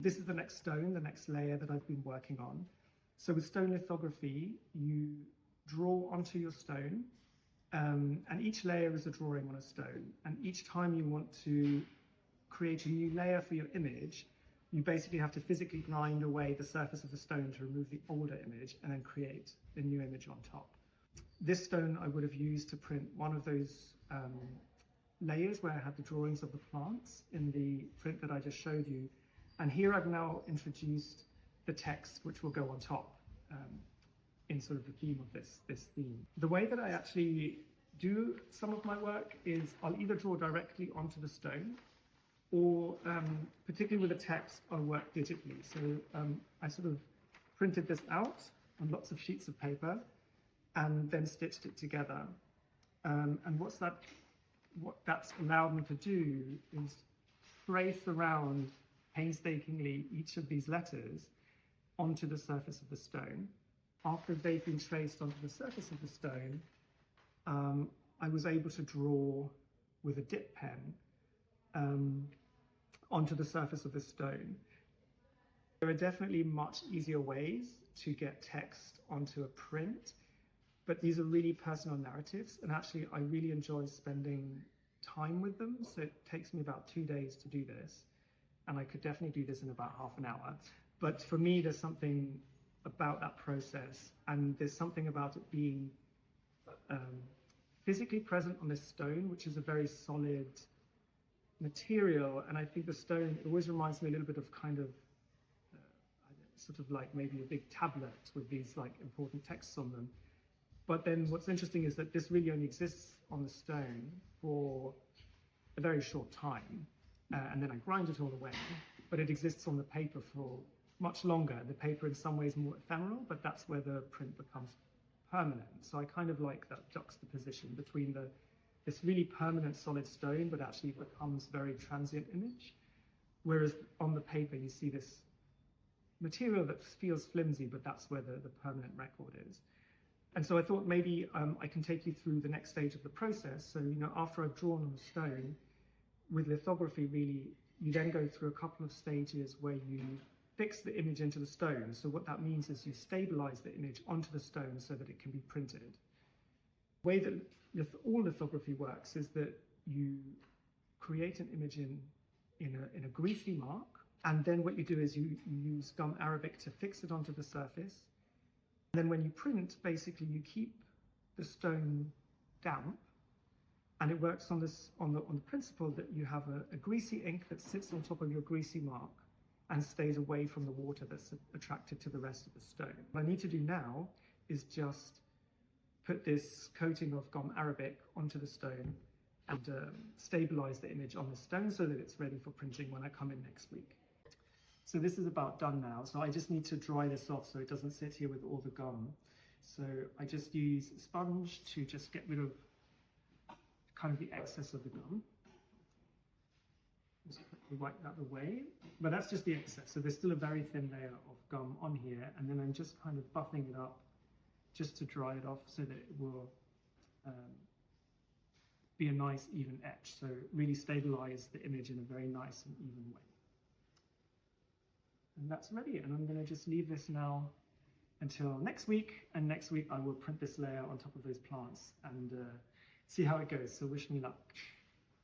This is the next stone, the next layer that I've been working on. So with stone lithography, you draw onto your stone, and each layer is a drawing on a stone. And each time you want to create a new layer for your image, you basically have to physically grind away the surface of the stone to remove the older image and then create a new image on top. This stone I would have used to print one of those layers where I had the drawings of the plants in the print that I just showed you. And here I've now introduced the text which will go on top in sort of the theme of this theme. The way that I actually do some of my work is I'll either draw directly onto the stone or particularly with the text, I'll work digitally. So I sort of printed this out on lots of sheets of paper and then stitched it together. And what that's allowed me to do is trace around painstakingly each of these letters onto the surface of the stone. After they've been traced onto the surface of the stone, I was able to draw with a dip pen onto the surface of the stone. There are definitely much easier ways to get text onto a print, but these are really personal narratives, and actually I really enjoy spending time with them. So it takes me about 2 days to do this, and I could definitely do this in about half an hour. But for me, there's something about that process, and there's something about it being physically present on this stone, which is a very solid material. And I think the stone, it always reminds me a little bit of kind of sort of like maybe a big tablet with these like important texts on them. But then what's interesting is that this really only exists on the stone for a very short time, and then I grind it all away, but it exists on the paper for much longer. The paper in some ways more ephemeral, but that's where the print becomes permanent. So I kind of like that juxtaposition between this really permanent solid stone, but actually becomes very transient image. Whereas on the paper, you see this material that feels flimsy, but that's where the permanent record is. And so I thought maybe I can take you through the next stage of the process. So, you know, after I've drawn on the stone, with lithography, really, you then go through a couple of stages where you fix the image into the stone. So what that means is you stabilize the image onto the stone so that it can be printed. The way that all lithography works is that you create an image in a greasy mark, and then what you do is you use gum arabic to fix it onto the surface. And then when you print, basically you keep the stone damp, and it works on the principle that you have a greasy ink that sits on top of your greasy mark and stays away from the water that's attracted to the rest of the stone. What I need to do now is just put this coating of gum arabic onto the stone and stabilize the image on the stone so that it's ready for printing when I come in next week. So this is about done now. So I just need to dry this off so it doesn't sit here with all the gum. So I just use a sponge to just get rid of kind of the excess of the gum. Just quickly wipe that away. But that's just the excess. So there's still a very thin layer of gum on here. And then I'm just kind of buffing it up just to dry it off so that it will be a nice even etch. So really stabilize the image in a very nice and even way. And that's ready, and I'm going to just leave this now until next week, and next week I will print this layer on top of those plants and see how it goes. So wish me luck.